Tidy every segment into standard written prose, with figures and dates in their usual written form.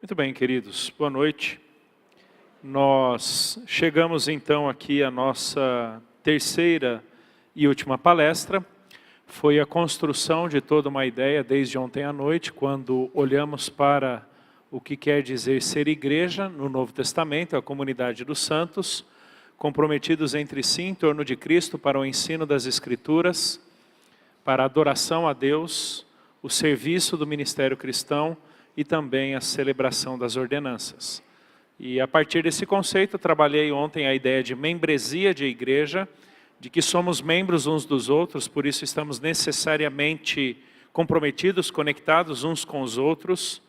Muito bem, queridos, boa noite. Nós chegamos então aqui à nossa terceira e última palestra. Foi a construção de toda uma ideia desde ontem à noite, quando olhamos para o que quer dizer ser igreja no Novo Testamento, a comunidade dos santos, comprometidos entre si em torno de Cristo para o ensino das Escrituras, para a adoração a Deus, o serviço do ministério cristão e também a celebração das ordenanças. E a partir desse conceito, trabalhei ontem a ideia de membresia de igreja, de que somos membros uns dos outros, por isso estamos necessariamente comprometidos, conectados uns com os outros.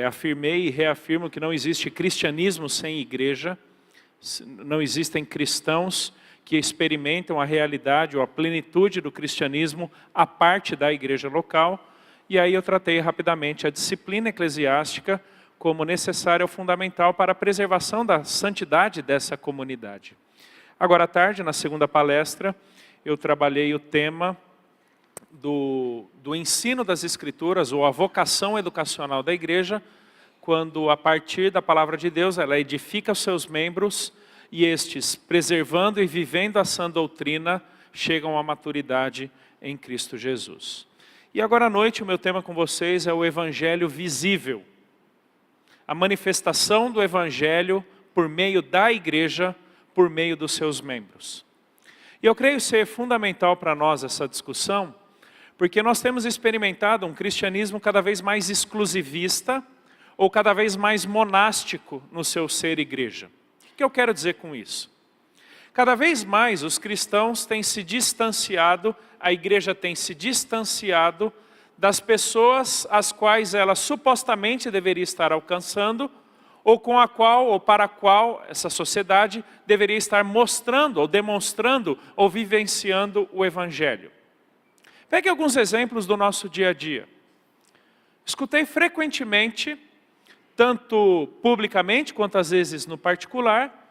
Afirmei e reafirmo que não existe cristianismo sem igreja, não existem cristãos que experimentam a realidade ou a plenitude do cristianismo à parte da igreja local. E aí eu tratei rapidamente a disciplina eclesiástica como necessária ou fundamental para a preservação da santidade dessa comunidade. Agora à tarde, na segunda palestra, eu trabalhei o tema do ensino das Escrituras, ou a vocação educacional da igreja, quando a partir da palavra de Deus ela edifica os seus membros e estes, preservando e vivendo a sã doutrina, chegam à maturidade em Cristo Jesus. E agora à noite o meu tema com vocês é o Evangelho visível. A manifestação do Evangelho por meio da igreja, por meio dos seus membros. E eu creio ser fundamental para nós essa discussão, porque nós temos experimentado um cristianismo cada vez mais exclusivista, ou cada vez mais monástico no seu ser igreja. O que eu quero dizer com isso? Cada vez mais os cristãos têm se distanciado, a igreja tem se distanciado das pessoas às quais ela supostamente deveria estar alcançando, ou com a qual, ou para a qual essa sociedade deveria estar mostrando, ou demonstrando, ou vivenciando o Evangelho. Pegue alguns exemplos do nosso dia a dia. Escutei frequentemente, tanto publicamente quanto às vezes no particular,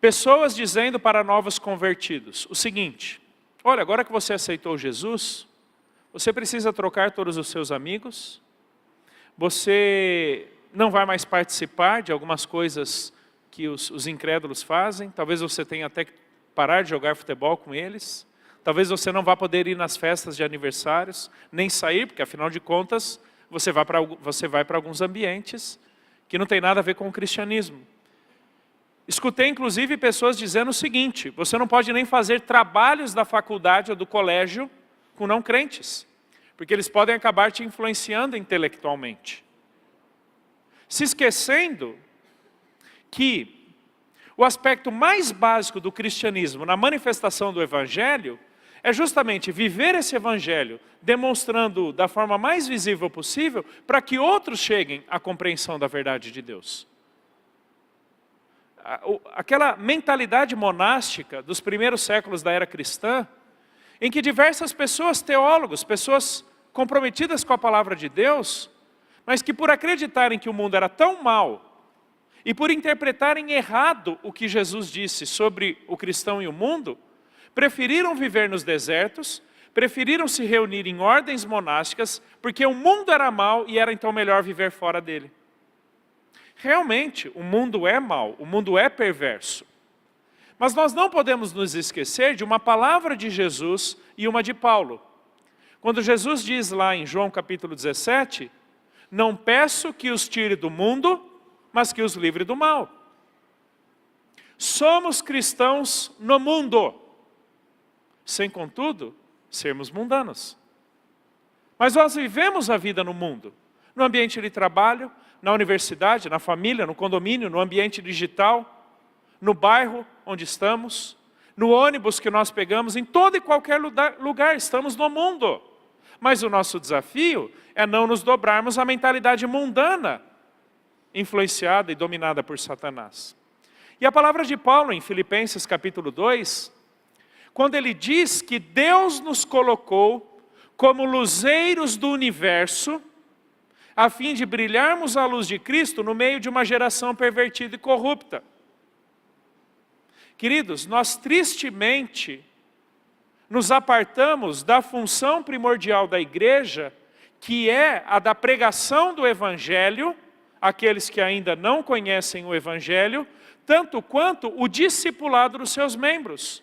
pessoas dizendo para novos convertidos o seguinte: olha, agora que você aceitou Jesus, você precisa trocar todos os seus amigos, você não vai mais participar de algumas coisas que os incrédulos fazem, talvez você tenha até que parar de jogar futebol com eles, talvez você não vá poder ir nas festas de aniversários, nem sair, porque afinal de contas, você vai para alguns ambientes que não tem nada a ver com o cristianismo. Escutei inclusive pessoas dizendo o seguinte: você não pode nem fazer trabalhos da faculdade ou do colégio com não crentes, porque eles podem acabar te influenciando intelectualmente. Se esquecendo que o aspecto mais básico do cristianismo na manifestação do Evangelho é justamente viver esse Evangelho, demonstrando da forma mais visível possível, para que outros cheguem à compreensão da verdade de Deus. Aquela mentalidade monástica dos primeiros séculos da era cristã, em que diversas pessoas, teólogos, pessoas comprometidas com a palavra de Deus, mas que por acreditarem que o mundo era tão mau, e por interpretarem errado o que Jesus disse sobre o cristão e o mundo, preferiram viver nos desertos, preferiram se reunir em ordens monásticas, porque o mundo era mau e era então melhor viver fora dele. Realmente, o mundo é mau, o mundo é perverso. Mas nós não podemos nos esquecer de uma palavra de Jesus e uma de Paulo. Quando Jesus diz lá em João capítulo 17, não peço que os tire do mundo, mas que os livre do mal. Somos cristãos no mundo, sem contudo sermos mundanos. Mas nós vivemos a vida no mundo, no ambiente de trabalho, na universidade, na família, no condomínio, no ambiente digital, no bairro onde estamos, no ônibus que nós pegamos, em todo e qualquer lugar estamos no mundo. Mas o nosso desafio é não nos dobrarmos à mentalidade mundana, influenciada e dominada por Satanás. E a palavra de Paulo em Filipenses capítulo 2, quando ele diz que Deus nos colocou como luzeiros do universo, a fim de brilharmos a luz de Cristo no meio de uma geração pervertida e corrupta. Queridos, nós tristemente nos apartamos da função primordial da igreja, que é a da pregação do Evangelho, aqueles que ainda não conhecem o Evangelho, tanto quanto o discipulado dos seus membros.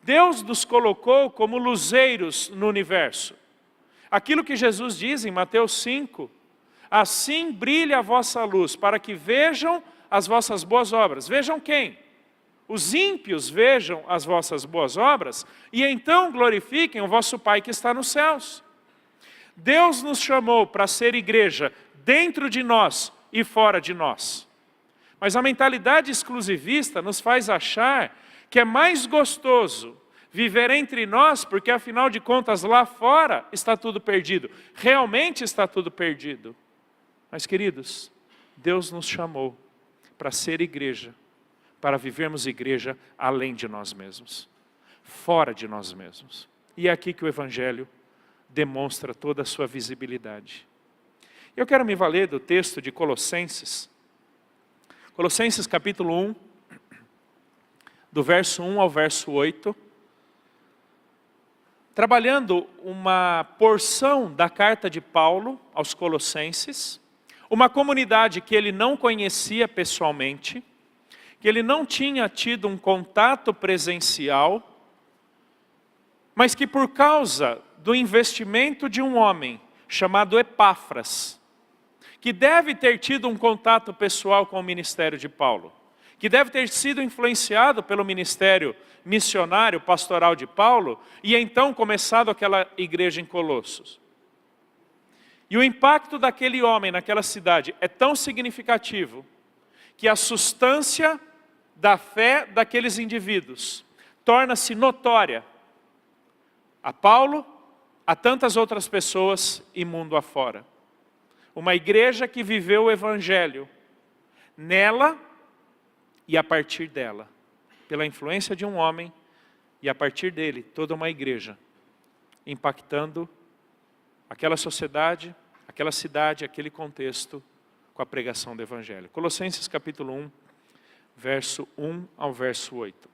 Deus nos colocou como luzeiros no universo. Aquilo que Jesus diz em Mateus 5, assim brilha a vossa luz, para que vejam as vossas boas obras. Vejam quem? Os ímpios vejam as vossas boas obras, e então glorifiquem o vosso Pai que está nos céus. Deus nos chamou para ser igreja dentro de nós e fora de nós. Mas a mentalidade exclusivista nos faz achar que é mais gostoso viver entre nós, porque afinal de contas lá fora está tudo perdido. Realmente está tudo perdido. Mas queridos, Deus nos chamou para ser igreja, para vivermos igreja além de nós mesmos, fora de nós mesmos. E é aqui que o Evangelho demonstra toda a sua visibilidade. Eu quero me valer do texto de Colossenses. Colossenses capítulo 1, do verso 1 ao verso 8. Trabalhando uma porção da carta de Paulo aos Colossenses, uma comunidade que ele não conhecia pessoalmente, que ele não tinha tido um contato presencial, mas que por causa do investimento de um homem chamado Epáfras, que deve ter tido um contato pessoal com o ministério de Paulo, que deve ter sido influenciado pelo ministério missionário, pastoral de Paulo, e então começado aquela igreja em Colossos. E o impacto daquele homem naquela cidade é tão significativo, que a substância da fé daqueles indivíduos torna-se notória a Paulo, a tantas outras pessoas e mundo afora. Uma igreja que viveu o Evangelho nela e a partir dela, pela influência de um homem, e a partir dele, toda uma igreja, impactando aquela sociedade, aquela cidade, aquele contexto, com a pregação do Evangelho. Colossenses capítulo 1, verso 1 ao verso 8.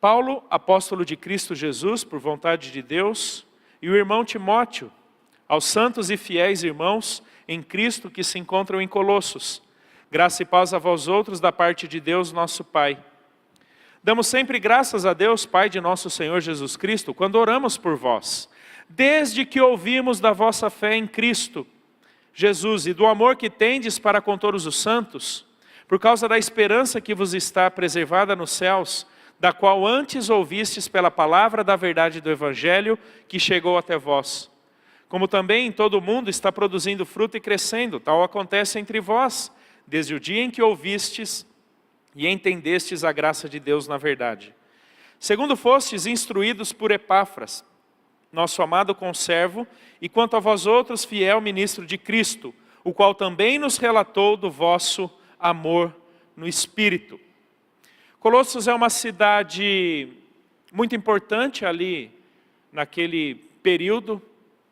Paulo, apóstolo de Cristo Jesus, por vontade de Deus, e o irmão Timóteo, aos santos e fiéis irmãos em Cristo que se encontram em Colossos, graça e paz a vós outros da parte de Deus nosso Pai. Damos sempre graças a Deus, Pai de nosso Senhor Jesus Cristo, quando oramos por vós, desde que ouvimos da vossa fé em Cristo Jesus e do amor que tendes para com todos os santos, por causa da esperança que vos está preservada nos céus, da qual antes ouvistes pela palavra da verdade do Evangelho que chegou até vós. Como também em todo o mundo está produzindo fruto e crescendo, tal acontece entre vós, desde o dia em que ouvistes e entendestes a graça de Deus na verdade. Segundo fostes instruídos por Epáfras, nosso amado conservo, e quanto a vós outros, fiel ministro de Cristo, o qual também nos relatou do vosso amor no Espírito. Colossos é uma cidade muito importante ali, naquele período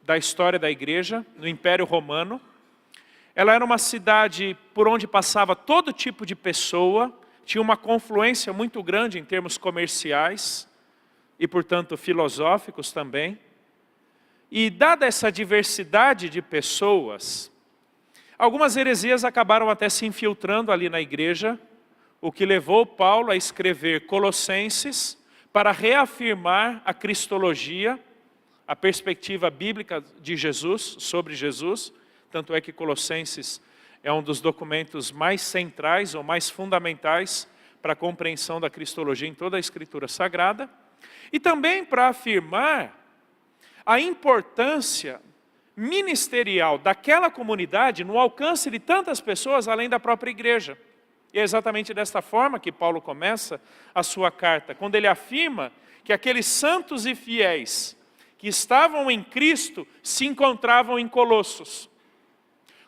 da história da igreja, no Império Romano. Ela era uma cidade por onde passava todo tipo de pessoa, tinha uma confluência muito grande em termos comerciais e, portanto, filosóficos também. E dada essa diversidade de pessoas, algumas heresias acabaram até se infiltrando ali na igreja, o que levou Paulo a escrever Colossenses para reafirmar a cristologia, a perspectiva bíblica de Jesus, sobre Jesus. Tanto é que Colossenses é um dos documentos mais centrais ou mais fundamentais para a compreensão da cristologia em toda a Escritura Sagrada. E também para afirmar a importância ministerial daquela comunidade no alcance de tantas pessoas além da própria igreja. E é exatamente desta forma que Paulo começa a sua carta, quando ele afirma que aqueles santos e fiéis que estavam em Cristo se encontravam em Colossos.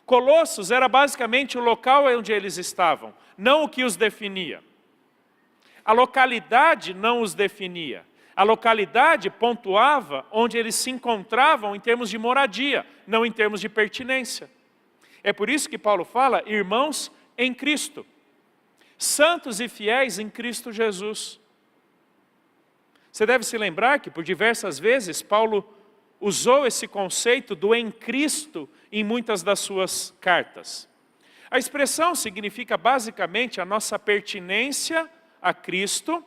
Colossos era basicamente o local onde eles estavam, não o que os definia. A localidade não os definia. A localidade pontuava onde eles se encontravam em termos de moradia, não em termos de pertinência. É por isso que Paulo fala, irmãos em Cristo. Santos e fiéis em Cristo Jesus. Você deve se lembrar que por diversas vezes Paulo usou esse conceito do em Cristo em muitas das suas cartas. A expressão significa basicamente a nossa pertinência a Cristo,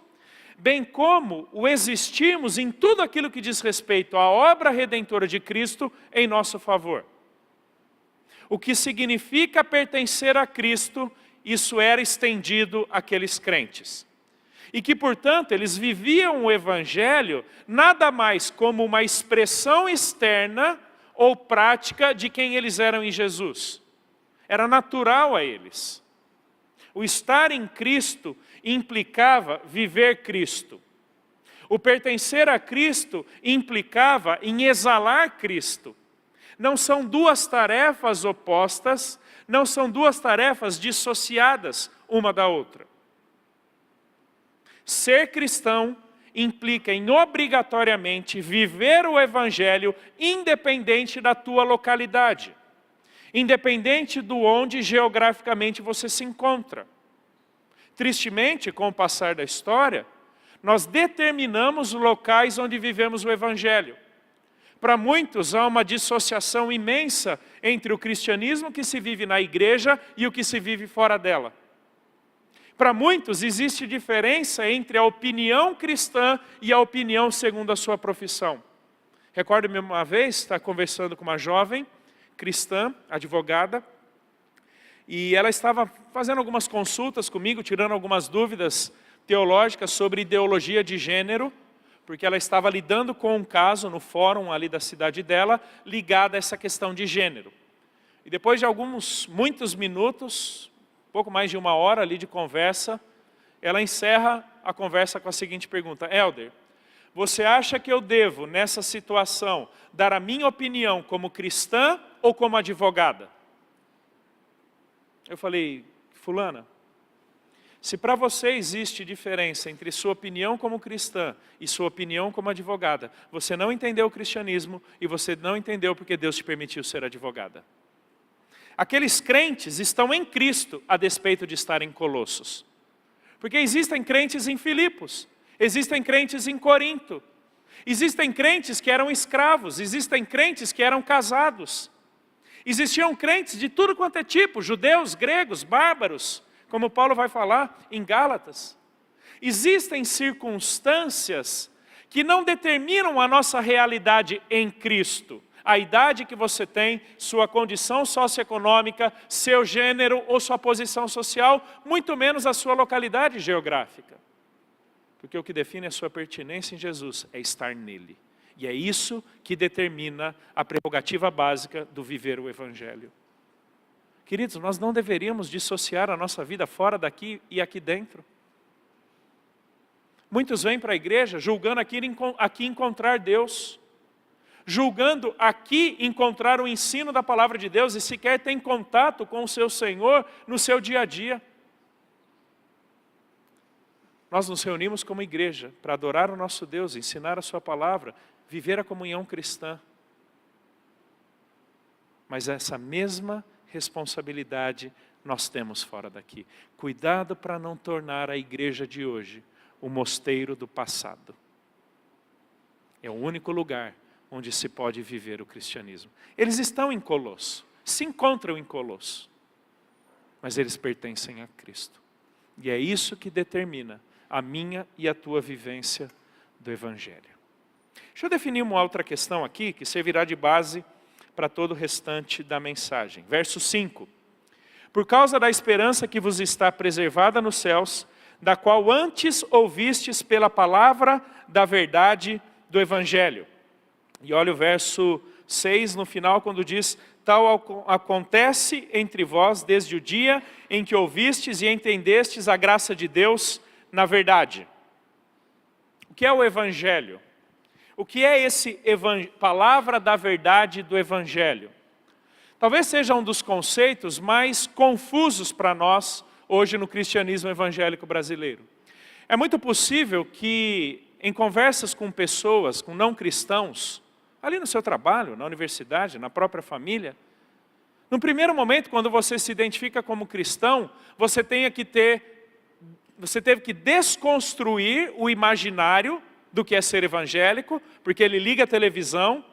bem como o existirmos em tudo aquilo que diz respeito à obra redentora de Cristo em nosso favor. O que significa pertencer a Cristo, isso era estendido àqueles crentes. E que, portanto, eles viviam o Evangelho nada mais como uma expressão externa ou prática de quem eles eram em Jesus. Era natural a eles. O estar em Cristo implicava viver Cristo. O pertencer a Cristo implicava em exalar Cristo. Não são duas tarefas opostas, não são duas tarefas dissociadas uma da outra. Ser cristão implica em obrigatoriamente viver o Evangelho independente da tua localidade, independente do onde geograficamente você se encontra. Tristemente, com o passar da história, nós determinamos os locais onde vivemos o Evangelho. Para muitos há uma dissociação imensa entre o cristianismo que se vive na igreja e o que se vive fora dela. Para muitos existe diferença entre a opinião cristã e a opinião segundo a sua profissão. Recordo-me uma vez estar conversando com uma jovem cristã, advogada, e ela estava fazendo algumas consultas comigo, tirando algumas dúvidas teológicas sobre ideologia de gênero, porque ela estava lidando com um caso no fórum ali da cidade dela, ligado a essa questão de gênero. E depois de muitos minutos, pouco mais de 1 hora ali de conversa, ela encerra a conversa com a seguinte pergunta: Elder, você acha que eu devo, nessa situação, dar a minha opinião como cristã ou como advogada? Eu falei: fulana, se para você existe diferença entre sua opinião como cristã e sua opinião como advogada, você não entendeu o cristianismo e você não entendeu porque Deus te permitiu ser advogada. Aqueles crentes estão em Cristo a despeito de estar em Colossos. Porque existem crentes em Filipos, existem crentes em Corinto, existem crentes que eram escravos, existem crentes que eram casados. Existiam crentes de tudo quanto é tipo, judeus, gregos, bárbaros, como Paulo vai falar em Gálatas. Existem circunstâncias que não determinam a nossa realidade em Cristo. A idade que você tem, sua condição socioeconômica, seu gênero ou sua posição social, muito menos a sua localidade geográfica. Porque o que define a sua pertinência em Jesus é estar nele. E é isso que determina a prerrogativa básica do viver o Evangelho. Queridos, nós não deveríamos dissociar a nossa vida fora daqui e aqui dentro. Muitos vêm para a igreja julgando aqui encontrar Deus, julgando aqui encontrar o ensino da palavra de Deus e sequer tem contato com o seu Senhor no seu dia a dia. Nós nos reunimos como igreja para adorar o nosso Deus, ensinar a sua palavra, viver a comunhão cristã. Mas essa mesma responsabilidade nós temos fora daqui. Cuidado para não tornar a igreja de hoje o mosteiro do passado. É o único lugar onde se pode viver o cristianismo. Eles estão em Colosso, se encontram em Colosso, mas eles pertencem a Cristo. E é isso que determina a minha e a tua vivência do Evangelho. Deixa eu definir uma outra questão aqui, que servirá de base para todo o restante da mensagem. Verso 5. Por causa da esperança que vos está preservada nos céus, da qual antes ouvistes pela palavra da verdade do Evangelho. E olha o verso 6 no final, quando diz: tal acontece entre vós desde o dia em que ouvistes e entendestes a graça de Deus na verdade. O que é o Evangelho? O que é esse palavra da verdade do Evangelho? Talvez seja um dos conceitos mais confusos para nós hoje no cristianismo evangélico brasileiro. É muito possível que em conversas com pessoas, com não cristãos, ali no seu trabalho, na universidade, na própria família, no primeiro momento, quando você se identifica como cristão, você teve que desconstruir o imaginário do que é ser evangélico, porque ele liga a televisão,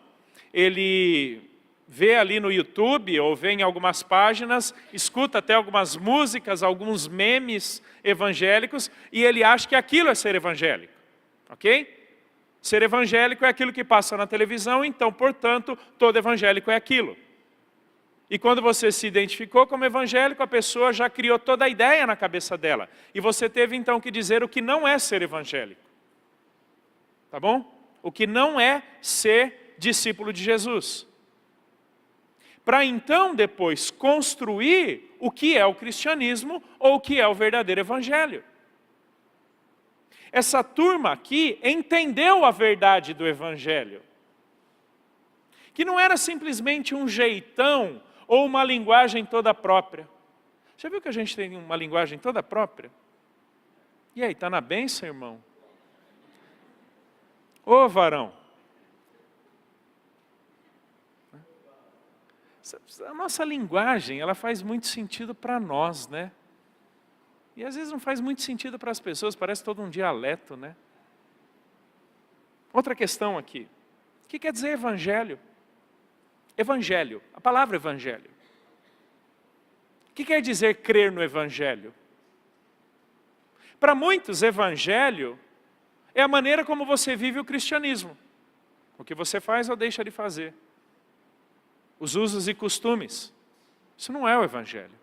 ele vê ali no YouTube, ou vê em algumas páginas, escuta até algumas músicas, alguns memes evangélicos, e ele acha que aquilo é ser evangélico, ok? Ser evangélico é aquilo que passa na televisão, então, portanto, todo evangélico é aquilo. E quando você se identificou como evangélico, a pessoa já criou toda a ideia na cabeça dela. E você teve então que dizer o que não é ser evangélico. Tá bom? O que não é ser discípulo de Jesus. Para então depois construir o que é o cristianismo ou o que é o verdadeiro evangelho. Essa turma aqui entendeu a verdade do evangelho. Que não era simplesmente um jeitão ou uma linguagem toda própria. Já viu que a gente tem uma linguagem toda própria? E aí, está na bênção, irmão? Ô varão. A nossa linguagem, ela faz muito sentido para nós, né? E às vezes não faz muito sentido para as pessoas, parece todo um dialeto, né? Outra questão aqui. O que quer dizer evangelho? Evangelho, a palavra evangelho. O que quer dizer crer no evangelho? Para muitos, evangelho é a maneira como você vive o cristianismo. O que você faz ou deixa de fazer. Os usos e costumes. Isso não é o evangelho.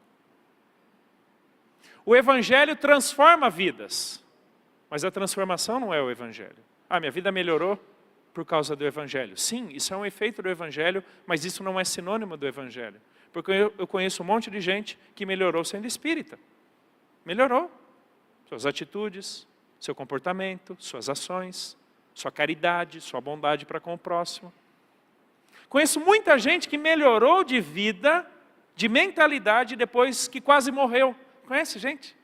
O evangelho transforma vidas, mas a transformação não é o evangelho. Ah, minha vida melhorou por causa do evangelho. Sim, isso é um efeito do evangelho, mas isso não é sinônimo do evangelho. Porque eu conheço um monte de gente que melhorou sendo espírita. Melhorou. Suas atitudes, seu comportamento, suas ações, sua caridade, sua bondade para com o próximo. Conheço muita gente que melhorou de vida, de mentalidade, depois que quase morreu. Conhece gente?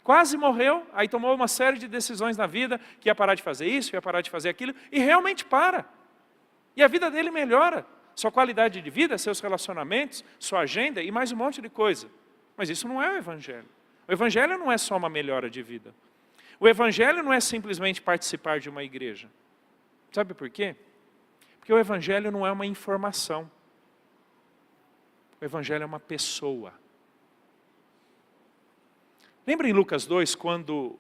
Quase morreu, aí tomou uma série de decisões na vida, que ia parar de fazer isso, ia parar de fazer aquilo, e realmente para. E a vida dele melhora. Sua qualidade de vida, seus relacionamentos, sua agenda e mais um monte de coisa. Mas isso não é o evangelho. O evangelho não é só uma melhora de vida. O evangelho não é simplesmente participar de uma igreja. Sabe por quê? Porque o evangelho não é uma informação. O evangelho é uma pessoa. Lembra em Lucas 2, quando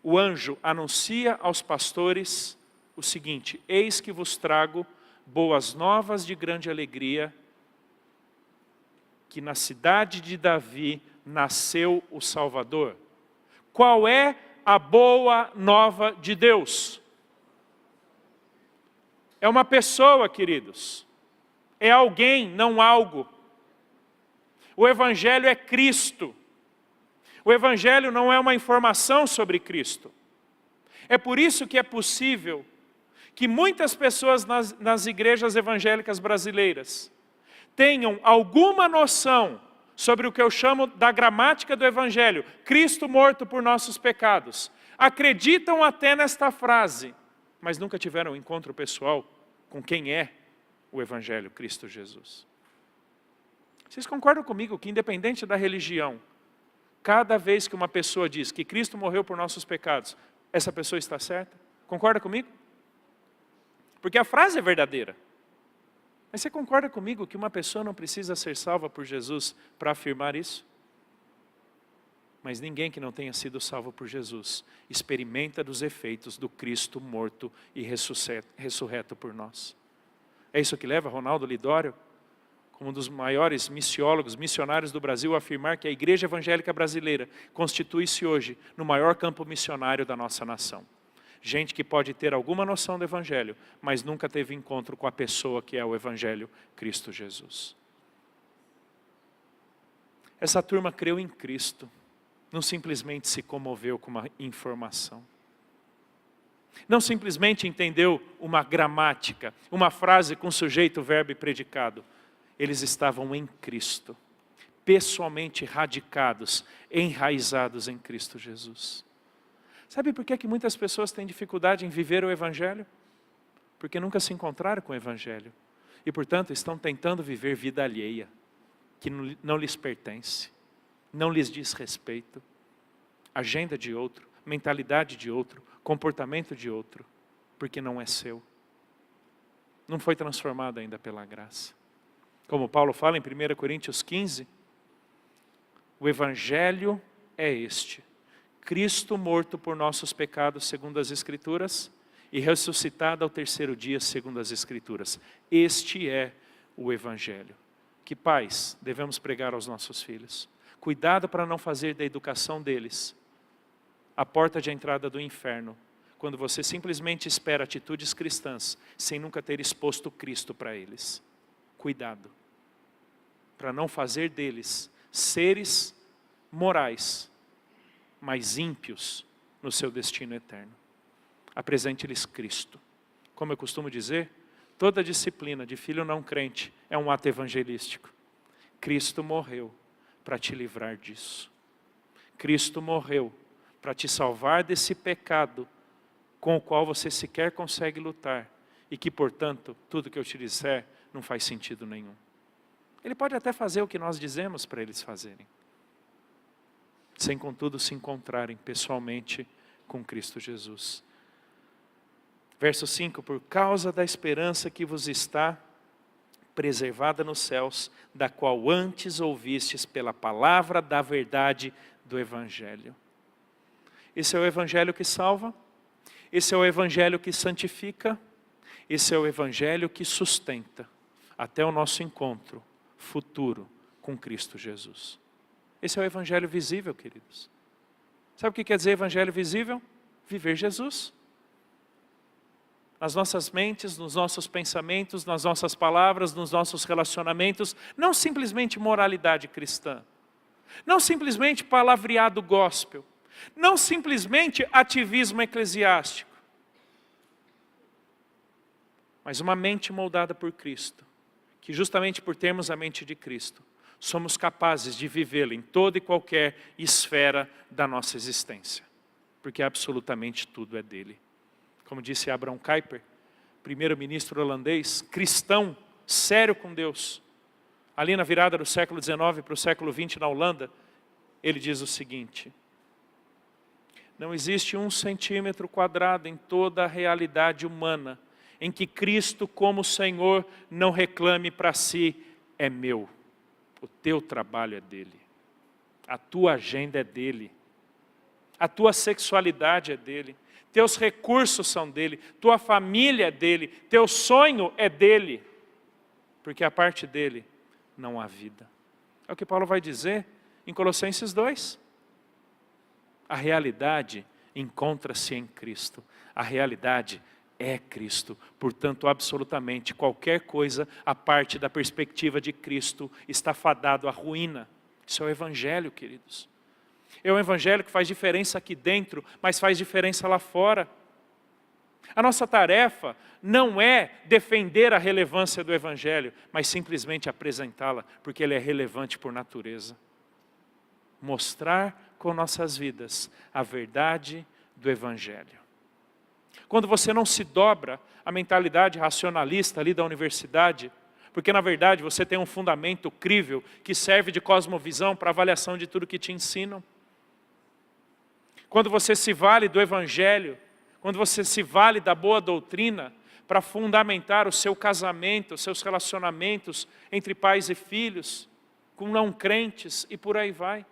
o anjo anuncia aos pastores o seguinte: eis que vos trago boas novas de grande alegria, que na cidade de Davi nasceu o Salvador. Qual é a boa nova de Deus? É uma pessoa, queridos. É alguém, não algo. O evangelho é Cristo. O evangelho não é uma informação sobre Cristo. É por isso que é possível que muitas pessoas nas igrejas evangélicas brasileiras tenham alguma noção sobre o que eu chamo da gramática do evangelho, Cristo morto por nossos pecados. Acreditam até nesta frase, mas nunca tiveram um encontro pessoal com quem é o evangelho, Cristo Jesus. Vocês concordam comigo que, independente da religião, cada vez que uma pessoa diz que Cristo morreu por nossos pecados, essa pessoa está certa? Concorda comigo? Porque a frase é verdadeira. Mas você concorda comigo que uma pessoa não precisa ser salva por Jesus para afirmar isso? Mas ninguém que não tenha sido salvo por Jesus experimenta dos efeitos do Cristo morto e ressurreto por nós. É isso que leva Ronaldo Lidório, como um dos maiores missiólogos, missionários do Brasil, a afirmar que a Igreja Evangélica Brasileira constitui-se hoje no maior campo missionário da nossa nação. Gente que pode ter alguma noção do Evangelho, mas nunca teve encontro com a pessoa que é o Evangelho, Cristo Jesus. Essa turma creu em Cristo, não simplesmente se comoveu com uma informação. Não simplesmente entendeu uma gramática, uma frase com sujeito, verbo e predicado. Eles estavam em Cristo, pessoalmente radicados, enraizados em Cristo Jesus. Sabe por que muitas pessoas têm dificuldade em viver o Evangelho? Porque nunca se encontraram com o Evangelho. E, portanto, estão tentando viver vida alheia, que não lhes pertence, não lhes diz respeito. Agenda de outro, mentalidade de outro, comportamento de outro, porque não é seu. não foi transformado ainda pela graça. Como Paulo fala em 1 Coríntios 15, o Evangelho é este: Cristo morto por nossos pecados segundo as Escrituras e ressuscitado ao terceiro dia segundo as Escrituras. Este é o Evangelho. Que pais devemos pregar aos nossos filhos? Cuidado para não fazer da educação deles a porta de entrada do inferno, quando você simplesmente espera atitudes cristãs, sem nunca ter exposto Cristo para eles. Cuidado, para não fazer deles seres morais, mas ímpios no seu destino eterno. Apresente-lhes Cristo. Como eu costumo dizer, toda disciplina de filho não crente é um ato evangelístico. Cristo morreu para te livrar disso. Cristo morreu para te salvar desse pecado com o qual você sequer consegue lutar e que, portanto, tudo que eu te disser não faz sentido nenhum. Ele pode até fazer o que nós dizemos para eles fazerem, sem contudo se encontrarem pessoalmente com Cristo Jesus. Verso 5, por causa da esperança que vos está preservada nos céus, da qual antes ouvistes pela palavra da verdade do Evangelho. Esse é o Evangelho que salva, esse é o Evangelho que santifica, esse é o Evangelho que sustenta até o nosso encontro futuro com Cristo Jesus. Esse é o Evangelho visível, queridos. Sabe o que quer dizer Evangelho visível? Viver Jesus. Nas nossas mentes, nos nossos pensamentos, nas nossas palavras, nos nossos relacionamentos, não simplesmente moralidade cristã, não simplesmente palavreado gospel, não simplesmente ativismo eclesiástico, mas uma mente moldada por Cristo, que justamente por termos a mente de Cristo, somos capazes de vivê-la em toda e qualquer esfera da nossa existência, porque absolutamente tudo é dele. Como disse Abraham Kuyper, primeiro-ministro holandês, cristão, sério com Deus, ali na virada do século XIX para o século XX na Holanda, ele diz o seguinte: não existe 1 centímetro quadrado em toda a realidade humana em que Cristo como Senhor não reclame para si, é meu. O teu trabalho é dele, a tua agenda é dele, a tua sexualidade é dele, teus recursos são dele, tua família é dele, teu sonho é dele, porque a parte dele não há vida. É o que Paulo vai dizer em Colossenses 2. A realidade encontra-se em Cristo, a realidade é Cristo, portanto absolutamente qualquer coisa a parte da perspectiva de Cristo está fadado à ruína. Isso é o Evangelho, queridos. É um Evangelho que faz diferença aqui dentro, mas faz diferença lá fora. A nossa tarefa não é defender a relevância do Evangelho, mas simplesmente apresentá-la, porque ele é relevante por natureza. Mostrar com nossas vidas a verdade do Evangelho. Quando você não se dobra à mentalidade racionalista ali da universidade, porque na verdade você tem um fundamento crível que serve de cosmovisão para avaliação de tudo que te ensinam. Quando você se vale do Evangelho, quando você se vale da boa doutrina para fundamentar o seu casamento, os seus relacionamentos entre pais e filhos, com não crentes e por aí vai.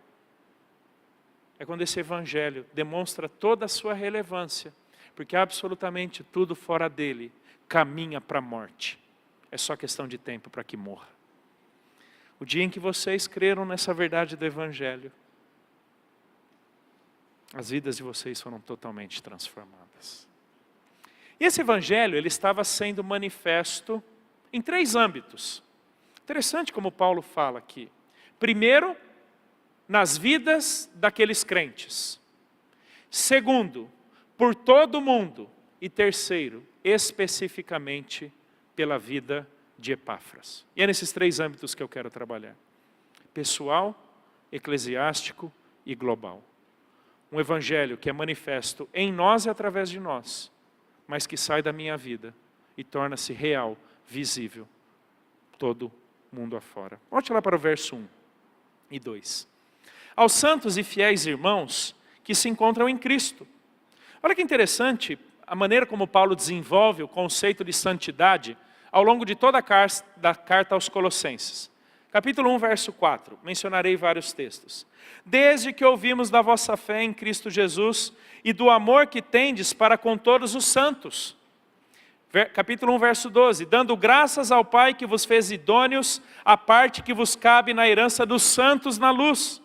É quando esse Evangelho demonstra toda a sua relevância, porque absolutamente tudo fora dele caminha para a morte. É só questão de tempo para que morra. O dia em que vocês creram nessa verdade do Evangelho, as vidas de vocês foram totalmente transformadas. E esse Evangelho, ele estava sendo manifesto em 3 âmbitos. Interessante como Paulo fala aqui. Primeiro, nas vidas daqueles crentes. Segundo, por todo o mundo. E terceiro, especificamente pela vida de Epáfras. E é nesses 3 âmbitos que eu quero trabalhar. Pessoal, eclesiástico e global. Um Evangelho que é manifesto em nós e através de nós, mas que sai da minha vida e torna-se real, visível, todo mundo afora. Volte lá para o verso 1 e 2. Aos santos e fiéis irmãos que se encontram em Cristo. Olha que interessante a maneira como Paulo desenvolve o conceito de santidade ao longo de toda a carta aos Colossenses. Capítulo 1, verso 4, mencionarei vários textos. Desde que ouvimos da vossa fé em Cristo Jesus e do amor que tendes para com todos os santos. Capítulo 1, verso 12, dando graças ao Pai que vos fez idôneos à parte que vos cabe na herança dos santos na luz.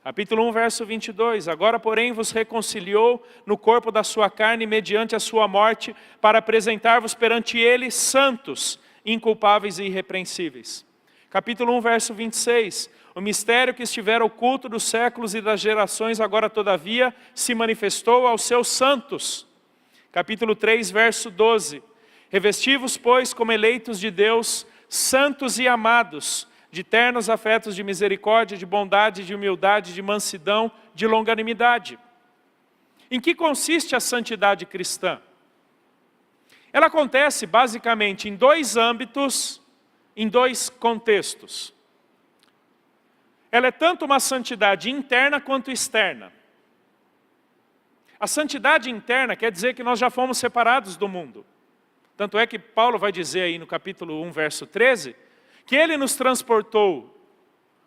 Capítulo 1, verso 22, agora porém vos reconciliou no corpo da sua carne mediante a sua morte, para apresentar-vos perante ele santos, inculpáveis e irrepreensíveis. Capítulo 1, verso 26, o mistério que estivera oculto dos séculos e das gerações, agora todavia se manifestou aos seus santos. Capítulo 3, verso 12, revesti-vos, pois, como eleitos de Deus, santos e amados, de ternos afetos de misericórdia, de bondade, de humildade, de mansidão, de longanimidade. Em que consiste a santidade cristã? Ela acontece basicamente em dois âmbitos, em dois contextos. Ela é tanto uma santidade interna quanto externa. A santidade interna quer dizer que nós já fomos separados do mundo. Tanto é que Paulo vai dizer aí no capítulo 1, verso 13, que ele nos transportou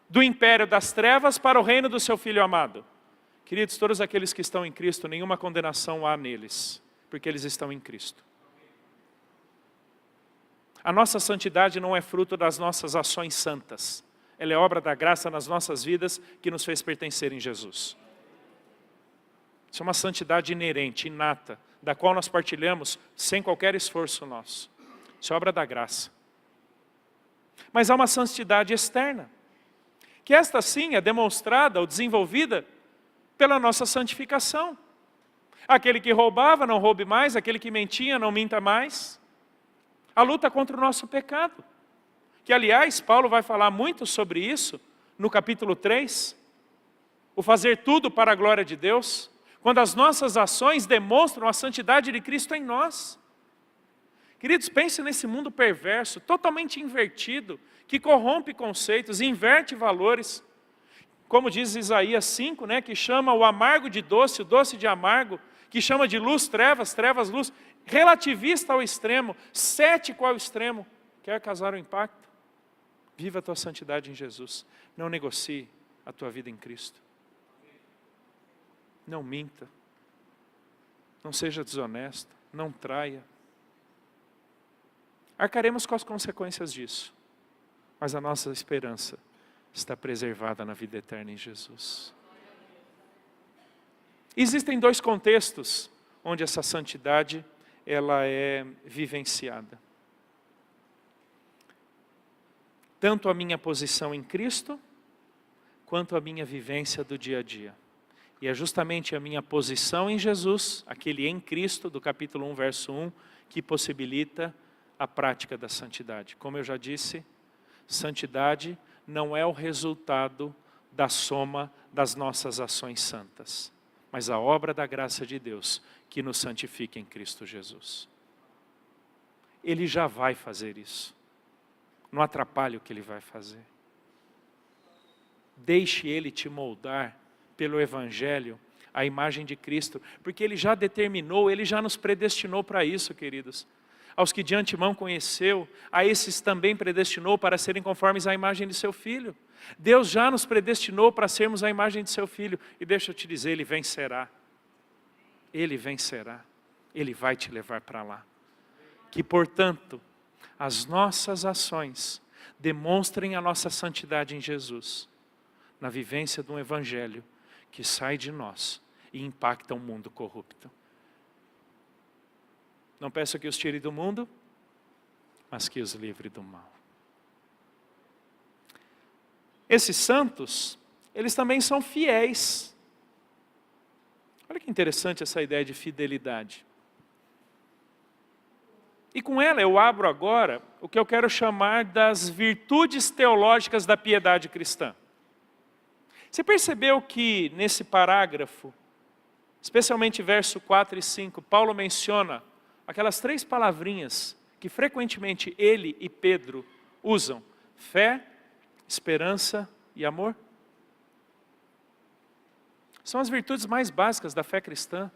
do império das trevas para o reino do seu Filho amado. Queridos, todos aqueles que estão em Cristo, nenhuma condenação há neles, porque eles estão em Cristo. A nossa santidade não é fruto das nossas ações santas. Ela é obra da graça nas nossas vidas que nos fez pertencer em Jesus. Isso é uma santidade inerente, inata, da qual nós partilhamos sem qualquer esforço nosso. Isso é obra da graça. Mas há uma santidade externa, que esta sim é demonstrada ou desenvolvida pela nossa santificação. Aquele que roubava, não roube mais, aquele que mentia, não minta mais. A luta contra o nosso pecado, que aliás Paulo vai falar muito sobre isso no capítulo 3, o fazer tudo para a glória de Deus, quando as nossas ações demonstram a santidade de Cristo em nós. Queridos, pense nesse mundo perverso, totalmente invertido, que corrompe conceitos, inverte valores, como diz Isaías 5, que chama o amargo de doce, o doce de amargo, que chama de luz trevas, trevas luz, relativista ao extremo, cético ao extremo. Quer causar um impacto? Viva a tua santidade em Jesus. Não negocie a tua vida em Cristo. Não minta. Não seja desonesto. Não traia. Arcaremos com as consequências disso. Mas a nossa esperança está preservada na vida eterna em Jesus. Existem dois contextos onde essa santidade ela é vivenciada. Tanto a minha posição em Cristo, quanto a minha vivência do dia a dia. E é justamente a minha posição em Jesus, aquele em Cristo, do capítulo 1, verso 1, que possibilita a prática da santidade. Como eu já disse, santidade não é o resultado da soma das nossas ações santas, mas a obra da graça de Deus que nos santifica em Cristo Jesus. Ele já vai fazer isso. Não atrapalhe o que Ele vai fazer. Deixe Ele te moldar pelo Evangelho a imagem de Cristo, porque Ele já determinou, Ele já nos predestinou para isso, queridos. Aos que de antemão conheceu, a esses também predestinou para serem conformes à imagem de seu Filho. Deus já nos predestinou para sermos a imagem de seu Filho. E deixa eu te dizer, Ele vencerá. Ele vencerá. Ele vai te levar para lá. Que, portanto, as nossas ações demonstrem a nossa santidade em Jesus, na vivência de um Evangelho que sai de nós e impacta um mundo corrupto. Não peço que os tire do mundo, mas que os livre do mal. Esses santos, eles também são fiéis. Olha que interessante essa ideia de fidelidade. E com ela eu abro agora o que eu quero chamar das virtudes teológicas da piedade cristã. Você percebeu que nesse parágrafo, especialmente verso 4 e 5, Paulo menciona aquelas três palavrinhas que frequentemente ele e Pedro usam: fé, esperança e amor? São as virtudes mais básicas da fé cristã,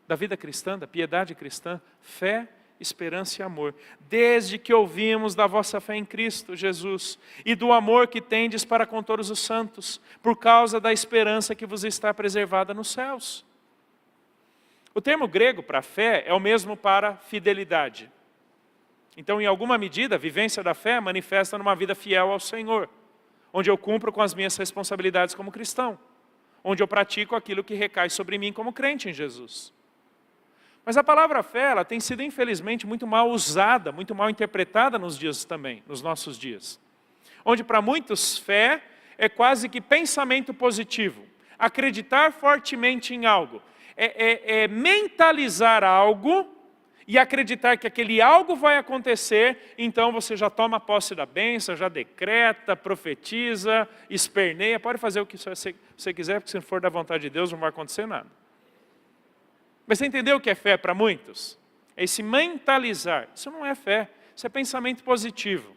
da vida cristã, da piedade cristã: fé, esperança e amor, desde que ouvimos da vossa fé em Cristo Jesus e do amor que tendes para com todos os santos, por causa da esperança que vos está preservada nos céus. O termo grego para fé é o mesmo para fidelidade. Então, em alguma medida, a vivência da fé manifesta numa vida fiel ao Senhor, onde eu cumpro com as minhas responsabilidades como cristão, onde eu pratico aquilo que recai sobre mim como crente em Jesus. Mas a palavra fé, ela tem sido infelizmente muito mal usada, muito mal interpretada nos dias também, nos nossos dias. Onde para muitos fé é quase que pensamento positivo, acreditar fortemente em algo, é mentalizar algo e acreditar que aquele algo vai acontecer, então você já toma posse da bênção, já decreta, profetiza, esperneia, pode fazer o que você quiser, porque se não for da vontade de Deus não vai acontecer nada. Mas você entendeu o que é fé para muitos? É esse mentalizar. Isso não é fé, isso é pensamento positivo.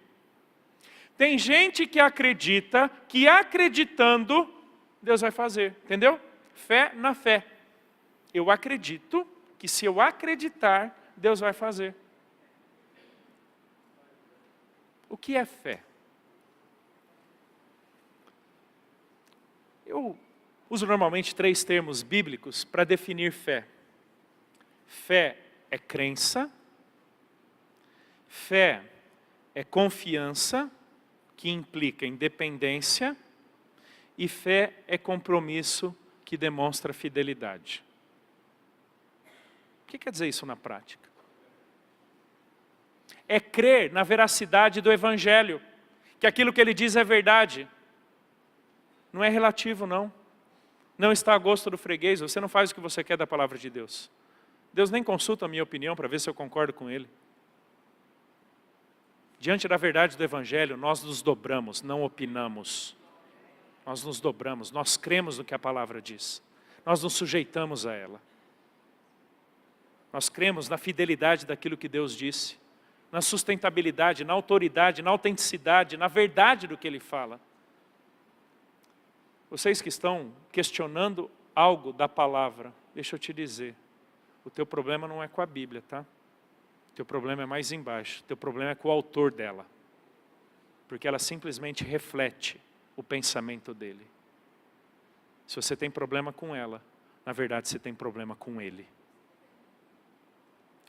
Tem gente que acredita que acreditando, Deus vai fazer, entendeu? Fé na fé. Eu acredito que se eu acreditar, Deus vai fazer. O que é fé? Eu uso normalmente 3 termos bíblicos para definir fé. Fé é crença, fé é confiança, que implica independência, e fé é compromisso, que demonstra fidelidade. O que quer dizer isso na prática? É crer na veracidade do Evangelho, que aquilo que ele diz é verdade. Não é relativo, não. Não está a gosto do freguês, você não faz o que você quer da palavra de Deus. Deus nem consulta a minha opinião para ver se eu concordo com Ele. Diante da verdade do Evangelho, nós nos dobramos, não opinamos. Nós nos dobramos, nós cremos no que a palavra diz. Nós nos sujeitamos a ela. Nós cremos na fidelidade daquilo que Deus disse, na sustentabilidade, na autoridade, na autenticidade, na verdade do que Ele fala. Vocês que estão questionando algo da palavra, deixa eu te dizer, o teu problema não é com a Bíblia, tá? O teu problema é mais embaixo, o teu problema é com o autor dela. Porque ela simplesmente reflete o pensamento dele. Se você tem problema com ela, na verdade você tem problema com ele.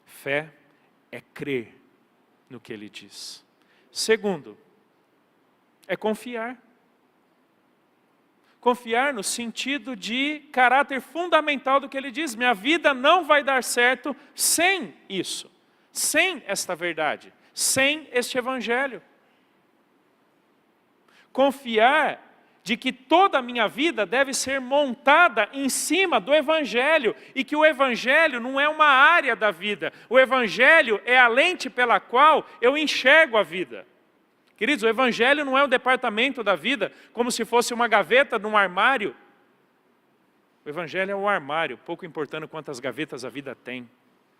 Fé é crer no que ele diz. Segundo, é confiar. Confiar no sentido de caráter fundamental do que ele diz. Minha vida não vai dar certo sem isso, sem esta verdade, sem este Evangelho. Confiar de que toda a minha vida deve ser montada em cima do Evangelho, e que o Evangelho não é uma área da vida, o Evangelho é a lente pela qual eu enxergo a vida. Queridos, o Evangelho não é o departamento da vida, como se fosse uma gaveta num armário. O Evangelho é o armário, pouco importando quantas gavetas a vida tem,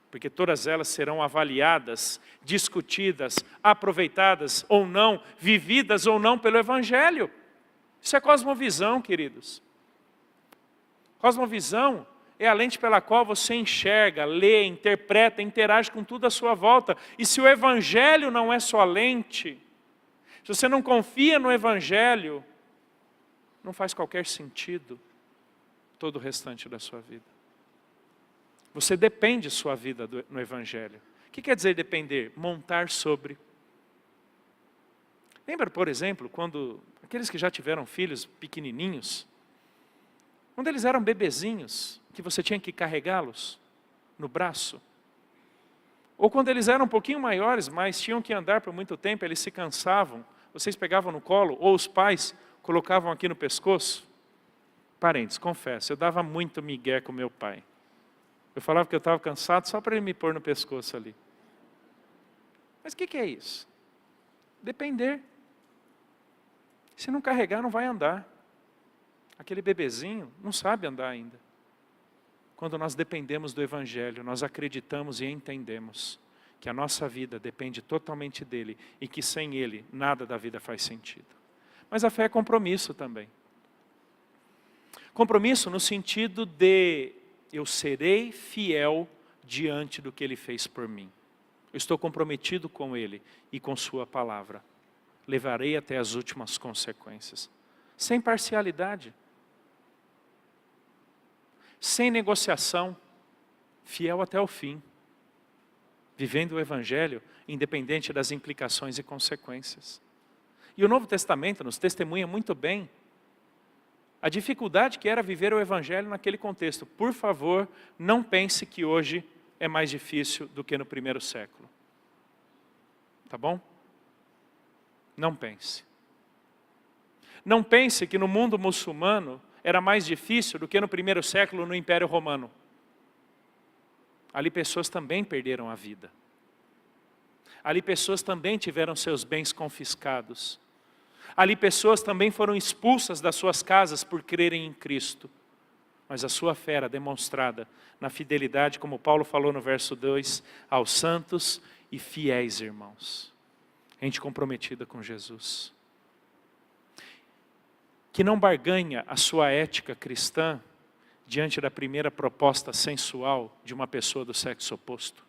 porque todas elas serão avaliadas, discutidas, aproveitadas ou não, vividas ou não pelo Evangelho. Isso é cosmovisão, queridos. Cosmovisão é a lente pela qual você enxerga, lê, interpreta, interage com tudo à sua volta. E se o Evangelho não é sua lente, se você não confia no Evangelho, não faz qualquer sentido todo o restante da sua vida. Você depende sua vida no Evangelho. O que quer dizer depender? Montar sobre. Lembra, por exemplo, quando aqueles que já tiveram filhos pequenininhos, quando eles eram bebezinhos, que você tinha que carregá-los no braço, ou quando eles eram um pouquinho maiores, mas tinham que andar por muito tempo, eles se cansavam, vocês pegavam no colo, ou os pais colocavam aqui no pescoço. Parentes, confesso, eu dava muito migué com meu pai. Eu falava que eu estava cansado só para ele me pôr no pescoço ali. Mas o que é isso? Depender. Se não carregar, não vai andar. Aquele bebezinho não sabe andar ainda. Quando nós dependemos do Evangelho, nós acreditamos e entendemos que a nossa vida depende totalmente dele e que sem ele nada da vida faz sentido. Mas a fé é compromisso também. Compromisso no sentido de eu serei fiel diante do que ele fez por mim. Eu estou comprometido com Ele e com sua palavra. Levarei até as últimas consequências. Sem parcialidade. Sem negociação. Fiel até o fim. Vivendo o Evangelho, independente das implicações e consequências. E o Novo Testamento nos testemunha muito bem a dificuldade que era viver o Evangelho naquele contexto. Por favor, não pense que hoje é mais difícil do que no primeiro século. Tá bom? Não pense. Não pense que no mundo muçulmano era mais difícil do que no primeiro século no Império Romano. Ali pessoas também perderam a vida. Ali pessoas também tiveram seus bens confiscados. Ali pessoas também foram expulsas das suas casas por crerem em Cristo. Mas a sua fé era demonstrada na fidelidade, como Paulo falou no verso 2, aos santos e fiéis irmãos. Gente comprometida com Jesus. Que não barganha a sua ética cristã diante da primeira proposta sensual de uma pessoa do sexo oposto.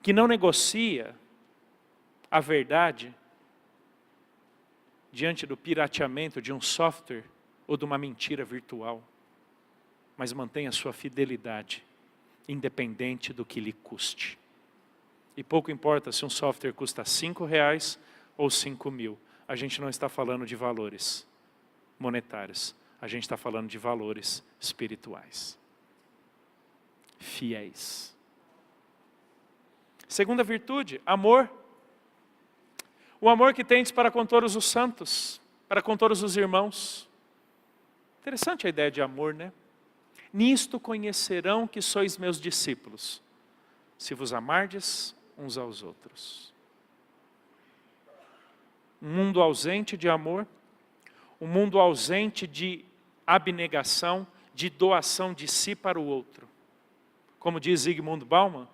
Que não negocia a verdade diante do pirateamento de um software ou de uma mentira virtual, mas mantenha sua fidelidade, independente do que lhe custe. E pouco importa se um software custa R$5 ou 5.000, a gente não está falando de valores monetários, a gente está falando de valores espirituais. Fiéis. Segunda virtude, amor. O amor que tens para com todos os santos, para com todos os irmãos. Interessante a ideia de amor, né? Nisto conhecerão que sois meus discípulos, se vos amardes uns aos outros. Um mundo ausente de amor, um mundo ausente de abnegação, de doação de si para o outro. Como diz Zygmunt Bauman,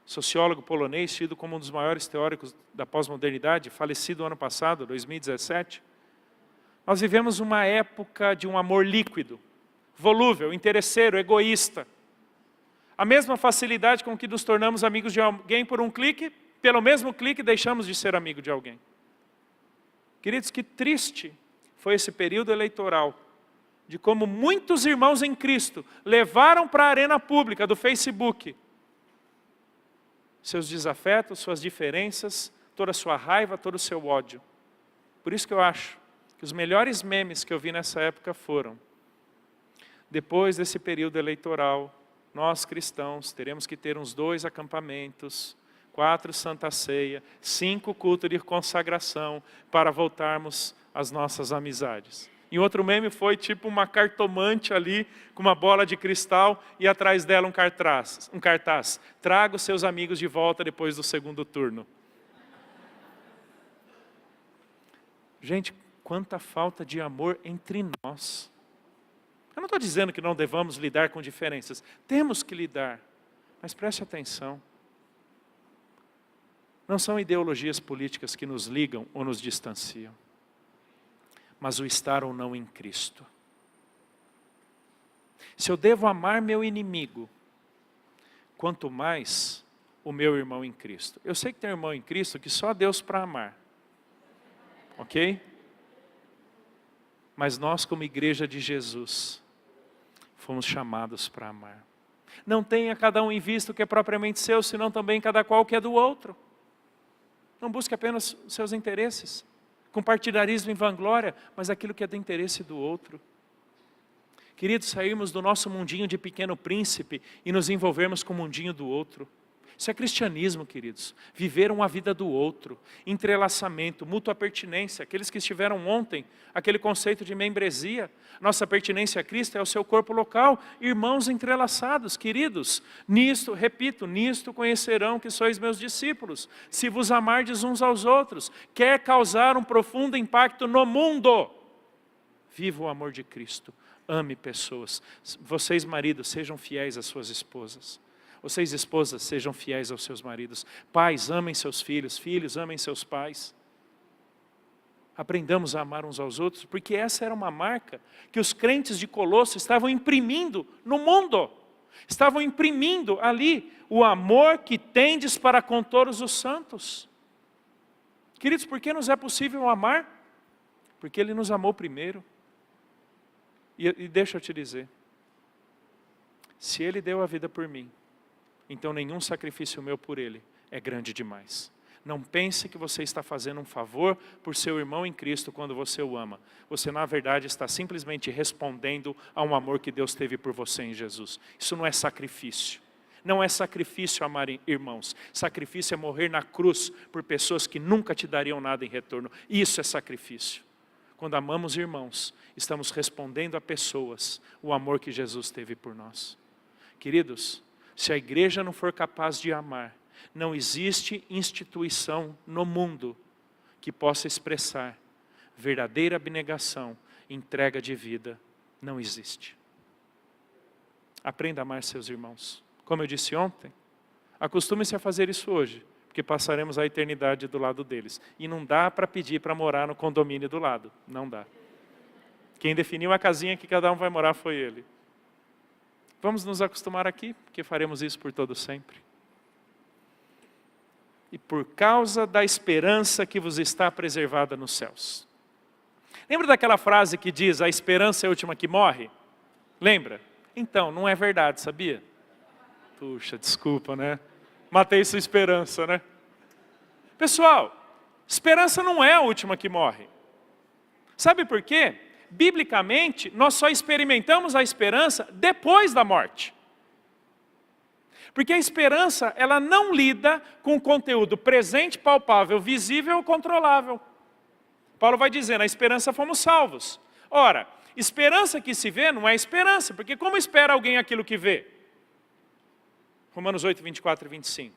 sociólogo polonês, tido como um dos maiores teóricos da pós-modernidade, falecido ano passado, 2017. Nós vivemos uma época de um amor líquido, volúvel, interesseiro, egoísta. A mesma facilidade com que nos tornamos amigos de alguém por um clique, pelo mesmo clique deixamos de ser amigo de alguém. Queridos, que triste foi esse período eleitoral, de como muitos irmãos em Cristo levaram para a arena pública do Facebook seus desafetos, suas diferenças, toda a sua raiva, todo o seu ódio. Por isso que eu acho que os melhores memes que eu vi nessa época foram: depois desse período eleitoral, nós cristãos teremos que ter uns 2 acampamentos, 4 Santa Ceia, 5 cultos de consagração para voltarmos às nossas amizades. E outro meme foi tipo uma cartomante ali, com uma bola de cristal, e atrás dela um cartaz. Traga os seus amigos de volta depois do segundo turno. Gente, quanta falta de amor entre nós. Eu não estou dizendo que não devamos lidar com diferenças. Temos que lidar, mas preste atenção. Não são ideologias políticas que nos ligam ou nos distanciam, mas o estar ou não em Cristo. Se eu devo amar meu inimigo, quanto mais o meu irmão em Cristo. Eu sei que tem irmão em Cristo que só Deus para amar. Ok? Mas nós, como igreja de Jesus, fomos chamados para amar. Não tenha cada um em vista o que é propriamente seu, senão também cada qual o que é do outro. Não busque apenas os seus interesses, com partidarismo e vanglória, mas aquilo que é do interesse do outro. Queridos, sairmos do nosso mundinho de pequeno príncipe e nos envolvermos com o mundinho do outro. Isso é cristianismo, queridos. Viver uma vida do outro, entrelaçamento, mútua pertinência. Aqueles que estiveram ontem, aquele conceito de membresia. Nossa pertinência a Cristo é o seu corpo local. Irmãos entrelaçados, queridos. Nisto, repito, nisto conhecerão que sois meus discípulos, se vos amardes uns aos outros. Quer causar um profundo impacto no mundo. Viva o amor de Cristo. Ame pessoas. Vocês, maridos, sejam fiéis às suas esposas. Vocês, esposas, sejam fiéis aos seus maridos. Pais, amem seus filhos. Filhos, amem seus pais. Aprendamos a amar uns aos outros, porque essa era uma marca que os crentes de Colosso estavam imprimindo no mundo. Estavam imprimindo ali o amor que tendes para com todos os santos. Queridos, por que nos é possível amar? Porque Ele nos amou primeiro. E deixa eu te dizer, se Ele deu a vida por mim, então nenhum sacrifício meu por Ele é grande demais. Não pense que você está fazendo um favor por seu irmão em Cristo quando você o ama. Você, na verdade, está simplesmente respondendo a um amor que Deus teve por você em Jesus. Isso não é sacrifício. Não é sacrifício amar irmãos. Sacrifício é morrer na cruz por pessoas que nunca te dariam nada em retorno. Isso é sacrifício. Quando amamos irmãos, estamos respondendo a pessoas o amor que Jesus teve por nós. Queridos, se a igreja não for capaz de amar, não existe instituição no mundo que possa expressar verdadeira abnegação, entrega de vida. Não existe. Aprenda a amar seus irmãos. Como eu disse ontem, acostume-se a fazer isso hoje, porque passaremos a eternidade do lado deles. E não dá para pedir para morar no condomínio do lado. Não dá. Quem definiu a casinha que cada um vai morar foi Ele. Vamos nos acostumar aqui, porque faremos isso por todo sempre. E por causa da esperança que vos está preservada nos céus. Lembra daquela frase que diz, a esperança é a última que morre? Lembra? Então, não é verdade, sabia? Puxa, desculpa, né? Matei sua esperança, né? Pessoal, esperança não é a última que morre. Sabe por quê? Biblicamente, nós só experimentamos a esperança depois da morte. Porque a esperança, ela não lida com conteúdo presente, palpável, visível ou controlável. Paulo vai dizer, na esperança fomos salvos. Ora, esperança que se vê não é esperança, porque como espera alguém aquilo que vê? Romanos 8, 24 e 25.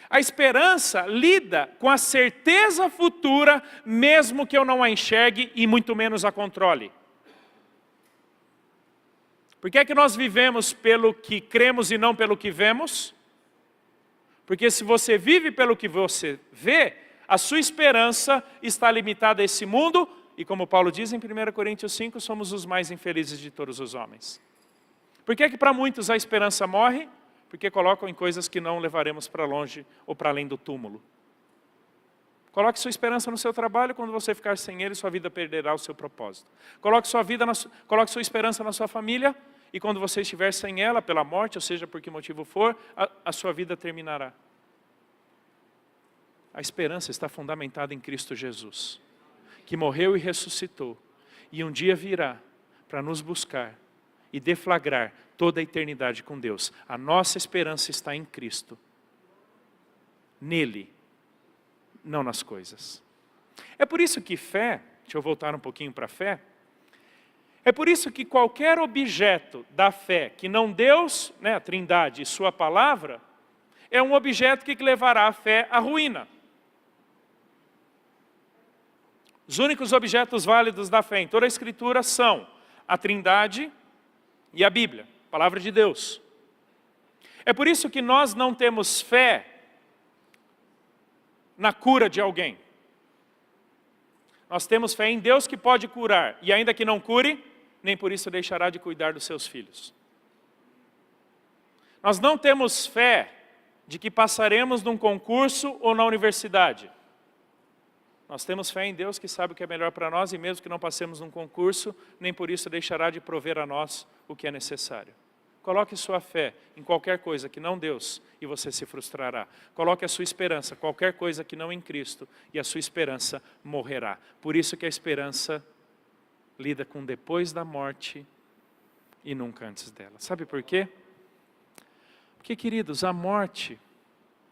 A esperança lida com a certeza futura, mesmo que eu não a enxergue e muito menos a controle. Por que é que nós vivemos pelo que cremos e não pelo que vemos? Porque se você vive pelo que você vê, a sua esperança está limitada a esse mundo, e como Paulo diz em 1 Coríntios 5, somos os mais infelizes de todos os homens. Por que é que para muitos a esperança morre? Porque colocam em coisas que não levaremos para longe ou para além do túmulo. Coloque sua esperança no seu trabalho, quando você ficar sem ele, sua vida perderá o seu propósito. Coloque sua esperança na sua família, e quando você estiver sem ela, pela morte, ou seja, por que motivo for, a sua vida terminará. A esperança está fundamentada em Cristo Jesus, que morreu e ressuscitou, e um dia virá para nos buscar e deflagrar toda a eternidade com Deus. A nossa esperança está em Cristo, nele, não nas coisas. É por isso que fé, deixa eu voltar um pouquinho para a fé, é por isso que qualquer objeto da fé, que não Deus, a Trindade e sua palavra, é um objeto que levará a fé à ruína. Os únicos objetos válidos da fé em toda a Escritura são a Trindade e a Bíblia, a palavra de Deus. É por isso que nós não temos fé na cura de alguém. Nós temos fé em Deus que pode curar, e ainda que não cure, nem por isso deixará de cuidar dos seus filhos. Nós não temos fé de que passaremos num concurso ou na universidade. Nós temos fé em Deus que sabe o que é melhor para nós, e mesmo que não passemos num concurso, nem por isso deixará de prover a nós o que é necessário. Coloque sua fé em qualquer coisa que não Deus, e você se frustrará. Coloque a sua esperança, qualquer coisa que não em Cristo, e a sua esperança morrerá. Por isso que a esperança lida com depois da morte e nunca antes dela. Sabe por quê? Porque, queridos, a morte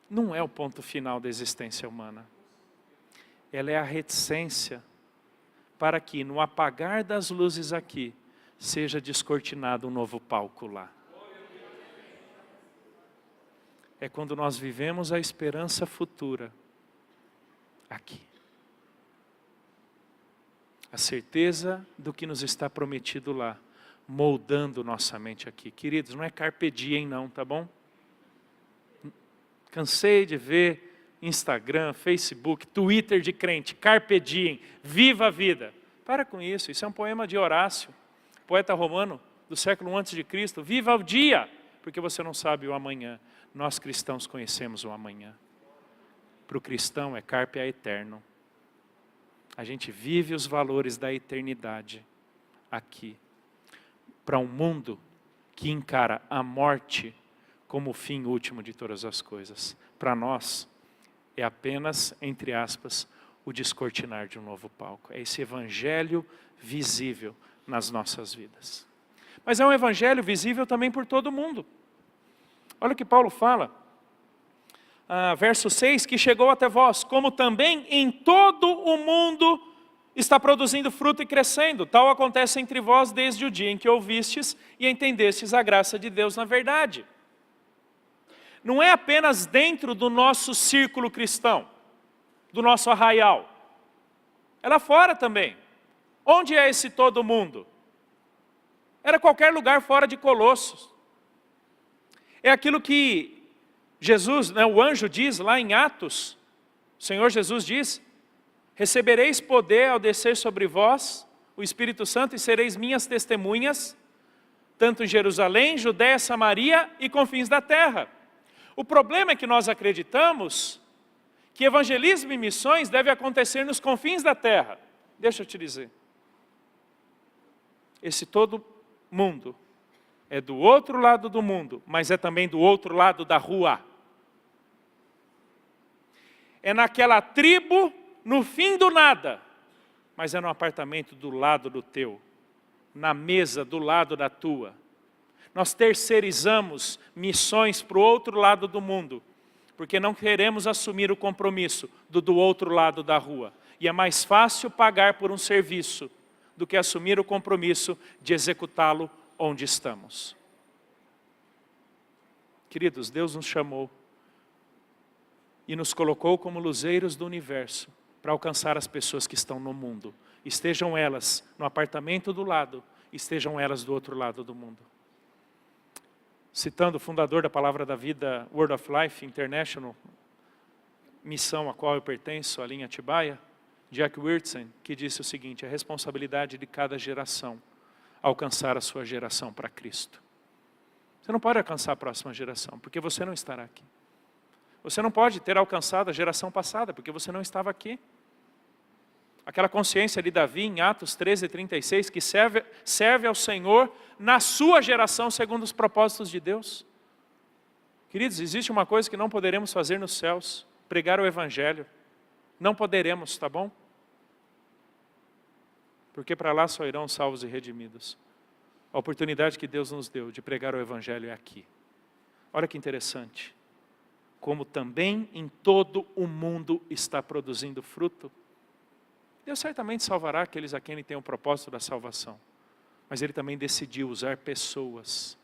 não é o ponto final da existência humana. Ela é a reticência para que, no apagar das luzes aqui, seja descortinado um novo palco lá. É quando nós vivemos a esperança futura aqui. A certeza do que nos está prometido lá, moldando nossa mente aqui. Queridos, não é carpe diem não, tá bom? Cansei de ver Instagram, Facebook, Twitter de crente, carpe diem, viva a vida. Para com isso é um poema de Horácio, poeta romano do século I a.C. Viva o dia, porque você não sabe o amanhã. Nós cristãos conhecemos o amanhã. Para o cristão é carpe aeterno. A gente vive os valores da eternidade aqui. Para um mundo que encara a morte como o fim último de todas as coisas. Para nós, é apenas, entre aspas, o descortinar de um novo palco. É esse evangelho visível nas nossas vidas. Mas é um evangelho visível também por todo mundo. Olha o que Paulo fala. Verso 6, que chegou até vós, como também em todo o mundo está produzindo fruto e crescendo. Tal acontece entre vós desde o dia em que ouvistes e entendestes a graça de Deus na verdade. Não é apenas dentro do nosso círculo cristão, do nosso arraial. É lá fora também. Onde é esse todo mundo? Era qualquer lugar fora de Colossos. É aquilo que Jesus, o anjo diz lá em Atos, o Senhor Jesus diz, recebereis poder ao descer sobre vós o Espírito Santo e sereis minhas testemunhas, tanto em Jerusalém, Judéia, Samaria e confins da terra. O problema é que nós acreditamos que evangelismo e missões deve acontecer nos confins da terra. Deixa eu te dizer. Esse todo mundo é do outro lado do mundo, mas é também do outro lado da rua. É naquela tribo, no fim do nada, mas é no apartamento do lado do teu, na mesa do lado da tua. Nós terceirizamos missões para o outro lado do mundo, porque não queremos assumir o compromisso do outro lado da rua. E é mais fácil pagar por um serviço do que assumir o compromisso de executá-lo onde estamos. Queridos, Deus nos chamou e nos colocou como luzeiros do universo para alcançar as pessoas que estão no mundo. Estejam elas no apartamento do lado, estejam elas do outro lado do mundo. Citando o fundador da Palavra da Vida, Word of Life International, missão a qual eu pertenço, ali em Atibaia, Jack Wyrtzen, que disse o seguinte: a responsabilidade de cada geração alcançar a sua geração para Cristo. Você não pode alcançar a próxima geração, porque você não estará aqui. Você não pode ter alcançado a geração passada, porque você não estava aqui. Aquela consciência de Davi em Atos 13:36, que serve ao Senhor na sua geração segundo os propósitos de Deus. Queridos, existe uma coisa que não poderemos fazer nos céus: pregar o Evangelho. Não poderemos, tá bom? Porque para lá só irão salvos e redimidos. A oportunidade que Deus nos deu de pregar o Evangelho é aqui. Olha que interessante. Como também em todo o mundo está produzindo fruto. Deus certamente salvará aqueles a quem Ele tem o propósito da salvação. Mas Ele também decidiu usar pessoas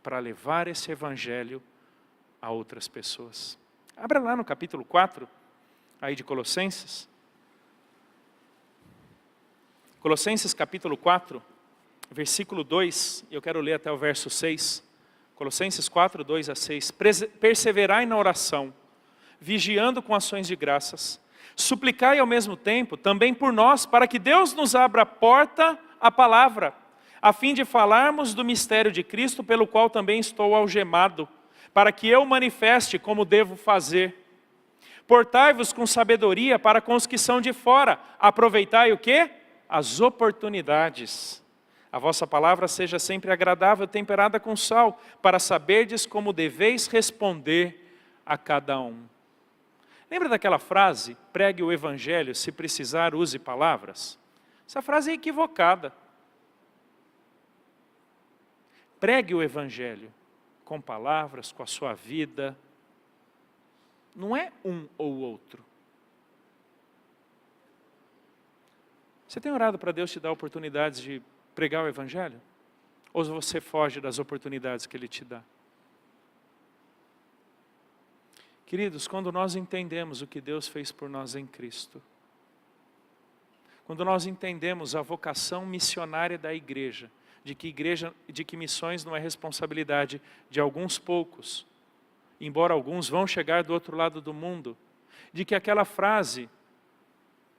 para levar esse Evangelho a outras pessoas. Abra lá no capítulo 4, aí de Colossenses. Colossenses capítulo 4, versículo 2, eu quero ler até o verso 6. Colossenses 4, 2 a 6. Perseverai na oração, vigiando com ações de graças. Suplicai ao mesmo tempo, também por nós, para que Deus nos abra a porta à palavra, a fim de falarmos do mistério de Cristo, pelo qual também estou algemado, para que eu manifeste como devo fazer. Portai-vos com sabedoria para com os que são de fora. Aproveitai o quê? As oportunidades. A vossa palavra seja sempre agradável, temperada com sal, para saberdes como deveis responder a cada um. Lembra daquela frase, pregue o Evangelho, se precisar use palavras? Essa frase é equivocada. Pregue o Evangelho com palavras, com a sua vida. Não é um ou outro. Você tem orado para Deus te dar oportunidades de pregar o Evangelho? Ou você foge das oportunidades que Ele te dá? Queridos, quando nós entendemos o que Deus fez por nós em Cristo, quando nós entendemos a vocação missionária da igreja, de que missões não é responsabilidade de alguns poucos, embora alguns vão chegar do outro lado do mundo, de que aquela frase,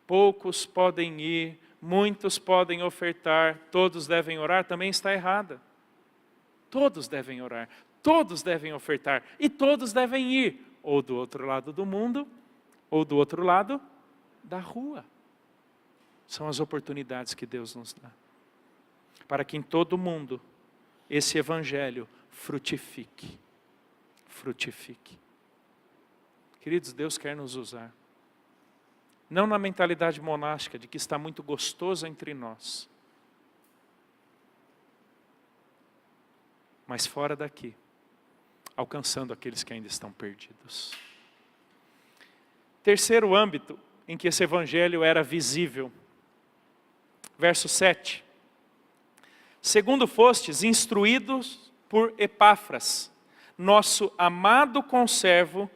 poucos podem ir, muitos podem ofertar, todos devem orar, também está errada. Todos devem orar, Todos devem ofertar e todos devem ir, ou do outro lado do mundo, ou do outro lado da rua. São as oportunidades que Deus nos dá, para que em todo mundo esse evangelho frutifique. Frutifique. Queridos, Deus quer nos usar. Não na mentalidade monástica de que está muito gostoso entre nós, mas fora daqui, alcançando aqueles que ainda estão perdidos. Terceiro âmbito em que esse evangelho era visível. Verso 7. Segundo fostes instruídos por Epáfras, nosso amado conservo,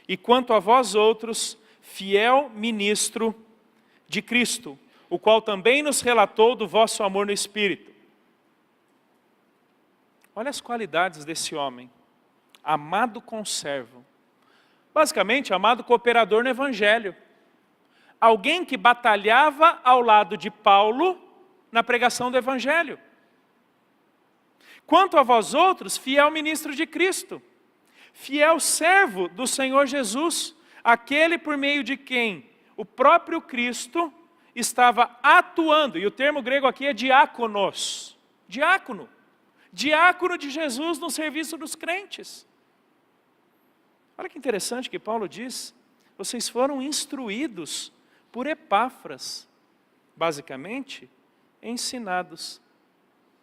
e quanto a vós outros, fiel ministro de Cristo, o qual também nos relatou do vosso amor no Espírito. Olha as qualidades desse homem. Amado conservo. Basicamente, amado cooperador no Evangelho. Alguém que batalhava ao lado de Paulo na pregação do Evangelho. Quanto a vós outros, fiel ministro de Cristo. Fiel servo do Senhor Jesus. Aquele por meio de quem o próprio Cristo estava atuando. E o termo grego aqui é diáconos. Diácono. Diácono de Jesus no serviço dos crentes. Olha que interessante que Paulo diz. Vocês foram instruídos por Epáfras. Basicamente, ensinados,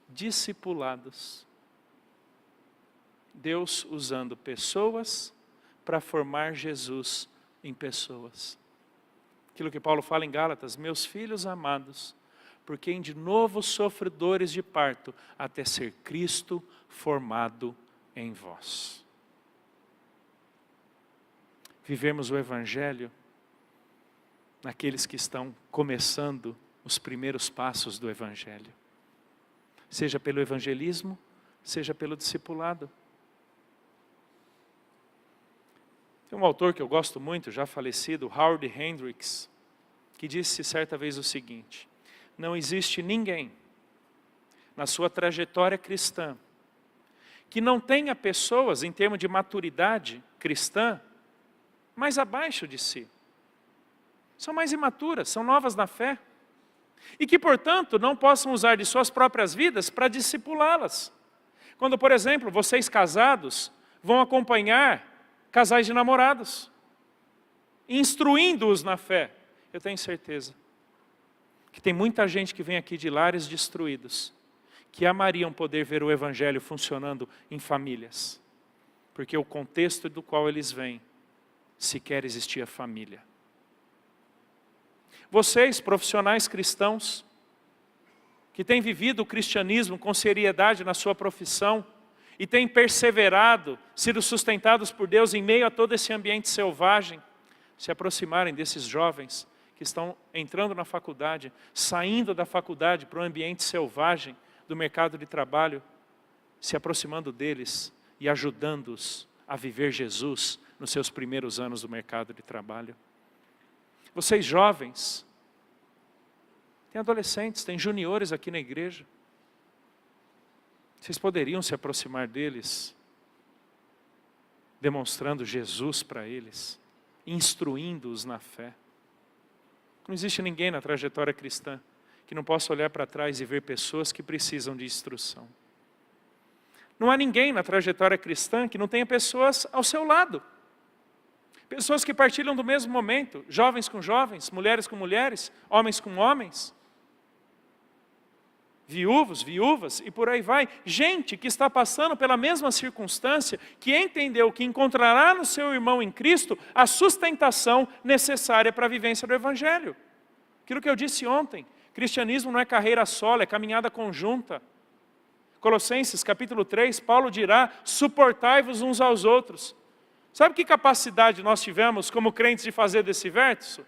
discipulados. Deus usando pessoas para formar Jesus em pessoas. Aquilo que Paulo fala em Gálatas, meus filhos amados, por quem de novo sofro dores de parto, até ser Cristo formado em vós. Vivemos o Evangelho naqueles que estão começando os primeiros passos do Evangelho. Seja pelo evangelismo, seja pelo discipulado. Tem um autor que eu gosto muito, já falecido, Howard Hendricks, que disse certa vez o seguinte: não existe ninguém na sua trajetória cristã que não tenha pessoas em termos de maturidade cristã mais abaixo de si. São mais imaturas, são novas na fé. E que, portanto, não possam usar de suas próprias vidas para discipulá-las. Quando, por exemplo, vocês casados vão acompanhar casais de namorados, instruindo-os na fé, eu tenho certeza que tem muita gente que vem aqui de lares destruídos, que amariam poder ver o Evangelho funcionando em famílias, porque o contexto do qual eles vêm, sequer existia família. Vocês, profissionais cristãos, que têm vivido o cristianismo com seriedade na sua profissão, e têm perseverado, sido sustentados por Deus em meio a todo esse ambiente selvagem, se aproximarem desses jovens que estão entrando na faculdade, saindo da faculdade para o ambiente selvagem do mercado de trabalho, se aproximando deles e ajudando-os a viver Jesus nos seus primeiros anos do mercado de trabalho. Vocês jovens, tem adolescentes, tem juniores aqui na igreja. Vocês poderiam se aproximar deles, demonstrando Jesus para eles, instruindo-os na fé. Não existe ninguém na trajetória cristã que não possa olhar para trás e ver pessoas que precisam de instrução. Não há ninguém na trajetória cristã que não tenha pessoas ao seu lado. Pessoas que partilham do mesmo momento, jovens com jovens, mulheres com mulheres, homens com homens. Viúvos, viúvas e por aí vai. Gente que está passando pela mesma circunstância, que entendeu que encontrará no seu irmão em Cristo a sustentação necessária para a vivência do Evangelho. Aquilo que eu disse ontem, cristianismo não é carreira solo, é caminhada conjunta. Colossenses capítulo 3, Paulo dirá, suportai-vos uns aos outros. Sabe que capacidade nós tivemos como crentes de fazer desse verso?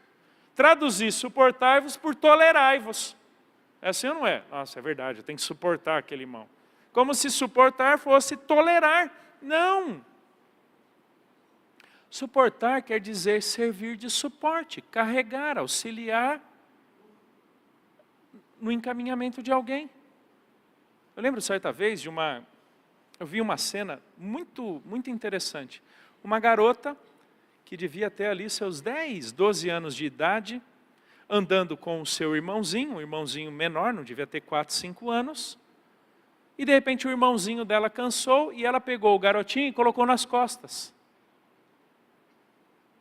Traduzir suportai-vos por tolerai-vos. É assim ou não é? Nossa, é verdade, eu tenho que suportar aquele irmão. Como se suportar fosse tolerar. Não. Suportar quer dizer servir de suporte, carregar, auxiliar no encaminhamento de alguém. Eu lembro certa vez de uma eu vi uma cena muito interessante. Uma garota que devia ter ali seus 10, 12 anos de idade, andando com o seu irmãozinho, um irmãozinho menor, não devia ter 4, 5 anos, e de repente o irmãozinho dela cansou e ela pegou o garotinho e colocou nas costas.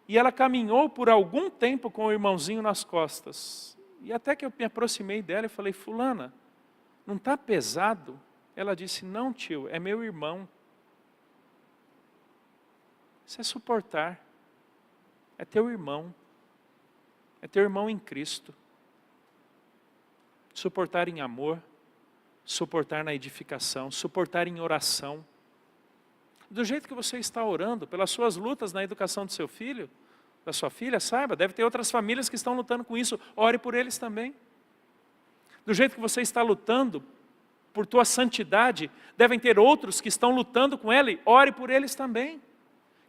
E ela caminhou por algum tempo com o irmãozinho nas costas. E até que eu me aproximei dela e falei, fulana, não está pesado? Ela disse, não tio, é meu irmão. Isso é suportar. É teu irmão. É teu irmão em Cristo. Suportar em amor, suportar na edificação, suportar em oração. Do jeito que você está orando, pelas suas lutas na educação do seu filho, da sua filha, saiba, deve ter outras famílias que estão lutando com isso, ore por eles também. Do jeito que você está lutando por tua santidade, devem ter outros que estão lutando com ela, ore por eles também.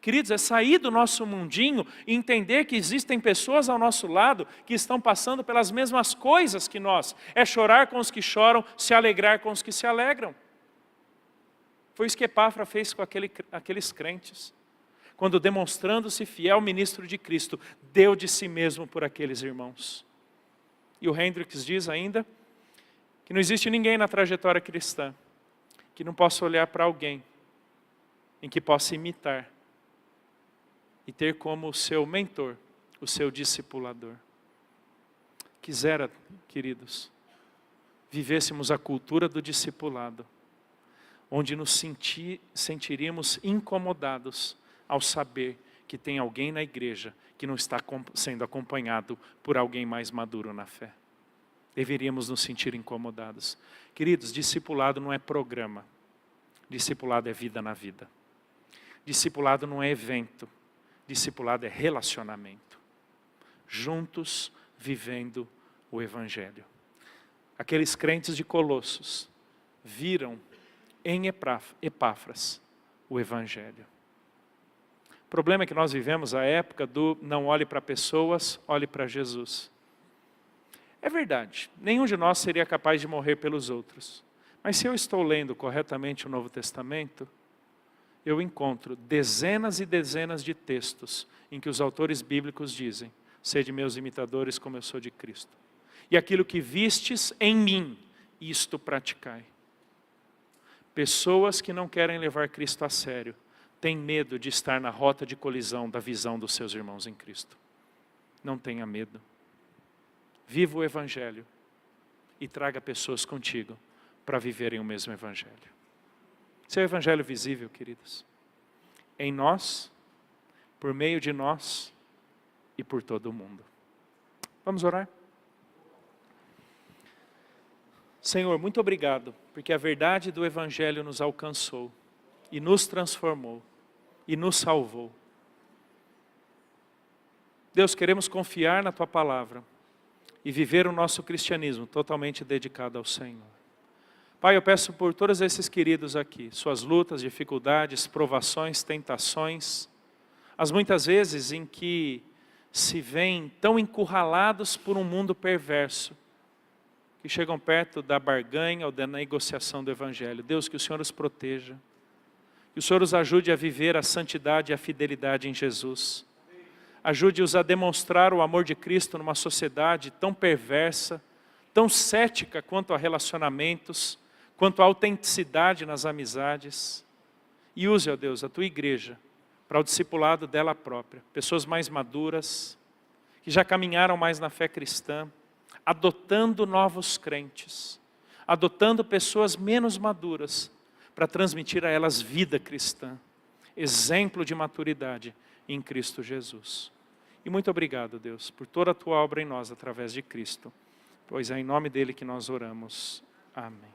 Queridos, é sair do nosso mundinho e entender que existem pessoas ao nosso lado que estão passando pelas mesmas coisas que nós. É chorar com os que choram, se alegrar com os que se alegram. Foi isso que Epáfra fez com aqueles crentes. Quando, demonstrando-se fiel ministro de Cristo, deu de si mesmo por aqueles irmãos. E o Hendricks diz ainda que não existe ninguém na trajetória cristã que não possa olhar para alguém em que possa imitar e ter como seu mentor, o seu discipulador. Quisera, queridos, vivêssemos a cultura do discipulado, onde nos sentiríamos incomodados ao saber que tem alguém na igreja que não está sendo acompanhado por alguém mais maduro na fé. Deveríamos nos sentir incomodados. Queridos, discipulado não é programa. Discipulado é vida na vida. Discipulado não é evento. Discipulado é relacionamento. Juntos vivendo o Evangelho. Aqueles crentes de Colossos viram em Epáfras o Evangelho. O problema é que nós vivemos a época do não olhe para pessoas, olhe para Jesus. É verdade, nenhum de nós seria capaz de morrer pelos outros. Mas se eu estou lendo corretamente o Novo Testamento, eu encontro dezenas e dezenas de textos em que os autores bíblicos dizem, sede meus imitadores como eu sou de Cristo. E aquilo que vistes em mim, isto praticai. Pessoas que não querem levar Cristo a sério, têm medo de estar na rota de colisão da visão dos seus irmãos em Cristo. Não tenha medo. Viva o Evangelho e traga pessoas contigo para viverem o mesmo Evangelho. Esse é o Evangelho visível, queridos. Em nós, por meio de nós e por todo o mundo. Vamos orar? Senhor, muito obrigado, porque a verdade do Evangelho nos alcançou e nos transformou e nos salvou. Deus, queremos confiar na Tua palavra e viver o nosso cristianismo totalmente dedicado ao Senhor. Pai, eu peço por todos esses queridos aqui, suas lutas, dificuldades, provações, tentações, as muitas vezes em que se veem tão encurralados por um mundo perverso, que chegam perto da barganha ou da negociação do Evangelho. Deus, que o Senhor os proteja, que o Senhor os ajude a viver a santidade e a fidelidade em Jesus. Ajude-os a demonstrar o amor de Cristo numa sociedade tão perversa, tão cética quanto a relacionamentos, quanto à autenticidade nas amizades. E use, ó Deus, a Tua igreja para o discipulado dela própria. Pessoas mais maduras, que já caminharam mais na fé cristã, adotando novos crentes, adotando pessoas menos maduras, para transmitir a elas vida cristã, exemplo de maturidade em Cristo Jesus. E muito obrigado, Deus, por toda a Tua obra em nós através de Cristo, pois é em nome dele que nós oramos. Amém.